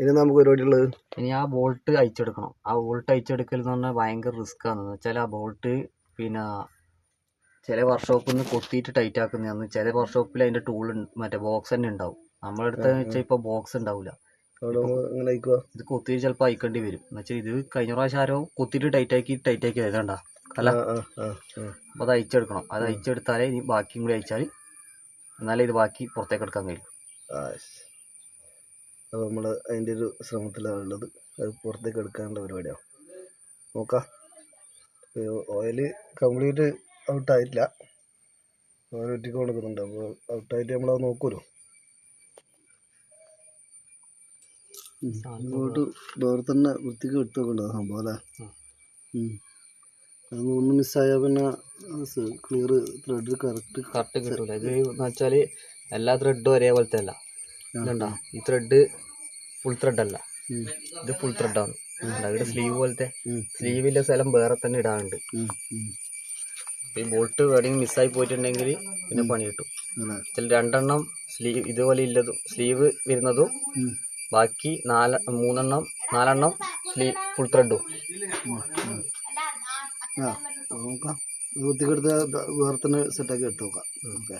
ഇനി നമുക്ക് പരിപാടിയുള്ളത് ഇനി ആ ബോൾട്ട് അയച്ചെടുക്കണം. ആ ബോൾട്ട് അയച്ചെടുക്കൽ എന്ന് പറഞ്ഞാൽ ഭയങ്കര റിസ്ക് ആണെന്ന് വെച്ചാൽ ആ ബോൾട്ട് പിന്നെ ചില വർക്ക്ഷോപ്പിൽ നിന്ന് കൊത്തിയിട്ട് ടൈറ്റ് ആക്കുന്നതാണ്. ചില വർക്ക്ഷോപ്പിൽ അതിൻ്റെ ടൂൾ മറ്റേ ബോക്സ് തന്നെ ഉണ്ടാവും. നമ്മളെടുത്ത് വെച്ചാൽ ഇപ്പോൾ ബോക്സ് ഉണ്ടാവില്ല. ഇത് കൊത്തിയിട്ട് ചിലപ്പോൾ അയക്കേണ്ടി വരും. എന്ന് വെച്ചാൽ ഇത് കഴിഞ്ഞ പ്രാവശ്യം ആരോ കൊത്തിയിട്ട് ടൈറ്റ് ആക്കി വേണ്ട അല്ല. അപ്പോൾ അത് അയച്ചെടുക്കണം. അത് അയച്ചെടുത്താലേ ഇനി ബാക്കിയും കൂടി അയച്ചാൽ എന്നാലേ ഇത് ബാക്കി പുറത്തേക്ക് എടുക്കാൻ കഴിയും. അപ്പോൾ നമ്മൾ അതിൻ്റെ ഒരു ശ്രമത്തിലാണുള്ളത്. അത് പുറത്തേക്ക് എടുക്കാനുള്ള പരിപാടിയാണ്. നോക്കാം. Oil complete ഔട്ടായിട്ടില്ല. ഓയിൽ ഒറ്റയ്ക്ക് കൊടുക്കുന്നുണ്ട്. അപ്പോൾ ഔട്ടായിട്ട് നമ്മളത് നോക്കുമല്ലോ. ഇങ്ങോട്ട് വേറെ തന്നെ വൃത്തിക്ക് എടുത്ത് നോക്കണ്ട സംഭവം അല്ലേ. അതൊന്നും മിസ്സായാൽ പിന്നെ ക്ലിയർ ത്രെഡ് കറക്റ്റ് കിട്ടൂല. ഇത് എന്ന് വെച്ചാൽ എല്ലാ ത്രെഡും ഒരേപോലത്തെ അല്ല. ഇതുണ്ടോ, ഈ ത്രെഡ് ഫുൾ ത്രെഡ് അല്ല, ഇത് ഫുൾ ത്രെഡാണ്. ഇവിടെ സ്ലീവ് പോലത്തെ സ്ലീവിന്റെ സ്ഥലം വേറെ തന്നെ ഇടാനുണ്ട്. ഈ ബോൾട്ട് എവിടെയെങ്കിലും മിസ്സായി പോയിട്ടുണ്ടെങ്കിൽ പിന്നെ പണി കിട്ടും. ചില 2 സ്ലീവ് ഇതുപോലെ ഇല്ലതും സ്ലീവ് വരുന്നതും ബാക്കി 4 സ്ലീവ് ഫുൾ ത്രെഡും. നോക്കാം. വൃത്തിക്കെടുത്ത് വേറെ തന്നെ സെറ്റാക്കി എടുത്ത് നോക്കാം. ഓക്കെ.